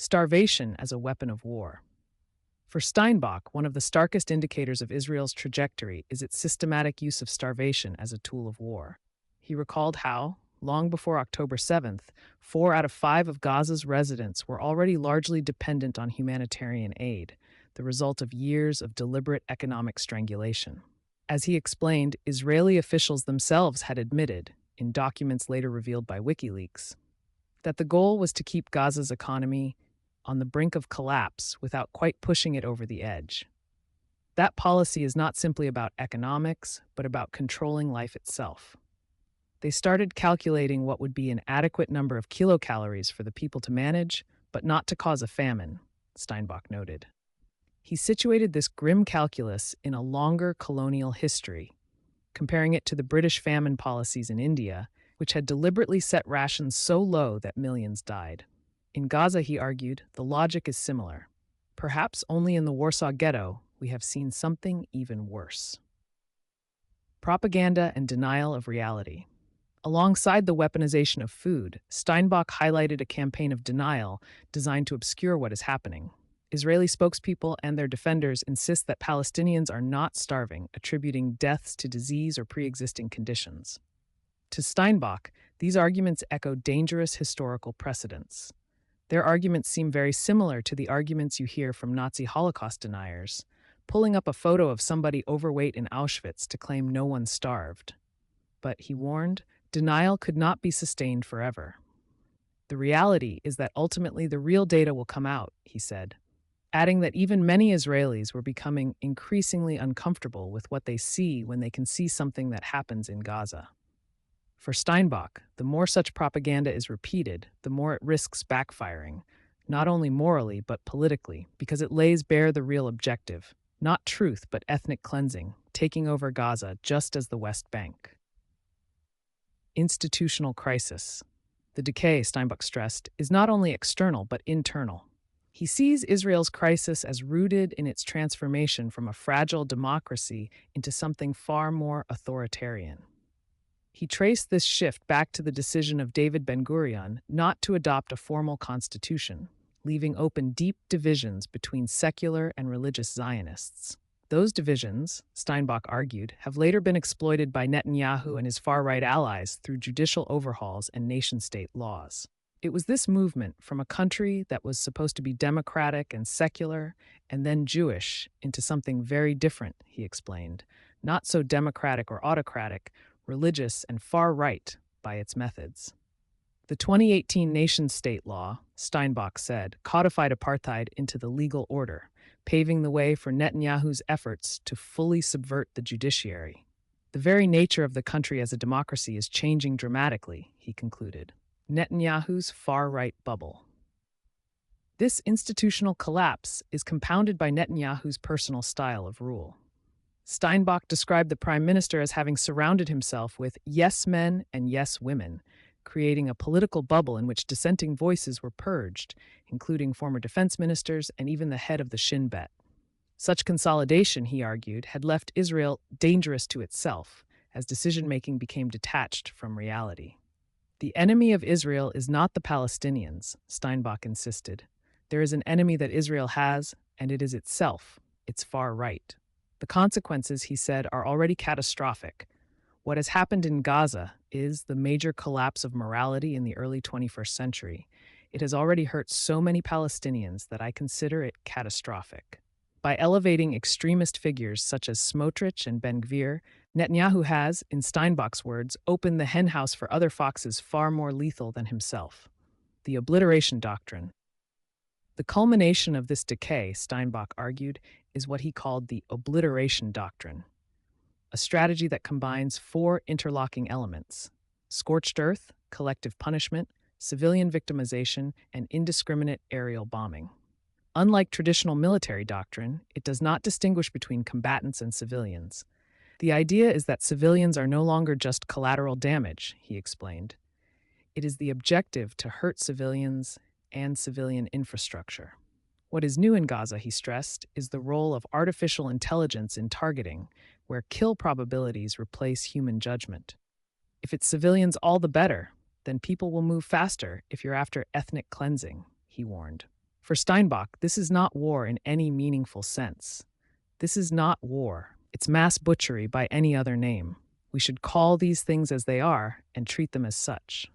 Starvation as a weapon of war. For Steinbock, one of the starkest indicators of Israel's trajectory is its systematic use of starvation as a tool of war. He recalled how, long before October 7th, 4 out of 5 of Gaza's residents were already largely dependent on humanitarian aid, the result of years of deliberate economic strangulation. As he explained, Israeli officials themselves had admitted, in documents later revealed by WikiLeaks, that the goal was to keep Gaza's economy on the brink of collapse without quite pushing it over the edge. That policy is not simply about economics, but about controlling life itself. They started calculating what would be an adequate number of kilocalories for the people to manage, but not to cause a famine, Steinbock noted. He situated this grim calculus in a longer colonial history, comparing it to the British famine policies in India, which had deliberately set rations so low that millions died. In Gaza, he argued, the logic is similar. Perhaps only in the Warsaw Ghetto, we have seen something even worse. Propaganda and denial of reality. Alongside the weaponization of food, Steinbock highlighted a campaign of denial designed to obscure what is happening. Israeli spokespeople and their defenders insist that Palestinians are not starving, attributing deaths to disease or pre-existing conditions. To Steinbock, these arguments echo dangerous historical precedents. Their arguments seem very similar to the arguments you hear from Nazi Holocaust deniers, pulling up a photo of somebody overweight in Auschwitz to claim no one starved. But, he warned, denial could not be sustained forever. The reality is that ultimately the real data will come out, he said, adding that even many Israelis were becoming increasingly uncomfortable with what they see when they can see something that happens in Gaza. For Steinbock, the more such propaganda is repeated, the more it risks backfiring, not only morally but politically, because it lays bare the real objective, not truth but ethnic cleansing, taking over Gaza just as the West Bank. Institutional crisis. The decay, Steinbock stressed, is not only external but internal. He sees Israel's crisis as rooted in its transformation from a fragile democracy into something far more authoritarian. He traced this shift back to the decision of David Ben-Gurion not to adopt a formal constitution, leaving open deep divisions between secular and religious Zionists. Those divisions, Steinbock argued, have later been exploited by Netanyahu and his far-right allies through judicial overhauls and nation-state laws. It was this movement from a country that was supposed to be democratic and secular and then Jewish into something very different, he explained, not so democratic or autocratic, religious and far-right by its methods. The 2018 nation-state law, Steinbock said, codified apartheid into the legal order, paving the way for Netanyahu's efforts to fully subvert the judiciary. The very nature of the country as a democracy is changing dramatically, he concluded. Netanyahu's far-right bubble. This institutional collapse is compounded by Netanyahu's personal style of rule. Steinbock described the prime minister as having surrounded himself with yes men and yes women, creating a political bubble in which dissenting voices were purged, including former defense ministers and even the head of the Shin Bet. Such consolidation, he argued, had left Israel dangerous to itself, as decision-making became detached from reality. The enemy of Israel is not the Palestinians, Steinbock insisted. There is an enemy that Israel has, and it is itself, its far right. The consequences, he said, are already catastrophic. What has happened in Gaza is the major collapse of morality in the early 21st century. It has already hurt so many Palestinians that I consider it catastrophic. By elevating extremist figures such as Smotrich and Ben-Gvir, Netanyahu has, in Steinbock's words, opened the henhouse for other foxes far more lethal than himself. The obliteration doctrine. The culmination of this decay, Steinbock argued, is what he called the obliteration doctrine, a strategy that combines 4 interlocking elements: scorched earth, collective punishment, civilian victimization, and indiscriminate aerial bombing. Unlike traditional military doctrine, it does not distinguish between combatants and civilians. The idea is that civilians are no longer just collateral damage, he explained. It is the objective to hurt civilians and civilian infrastructure. What is new in Gaza, he stressed, is the role of artificial intelligence in targeting, where kill probabilities replace human judgment. If it's civilians, all the better, then people will move faster if you're after ethnic cleansing, he warned. For Steinbock, this is not war in any meaningful sense. This is not war. It's mass butchery by any other name. We should call these things as they are and treat them as such.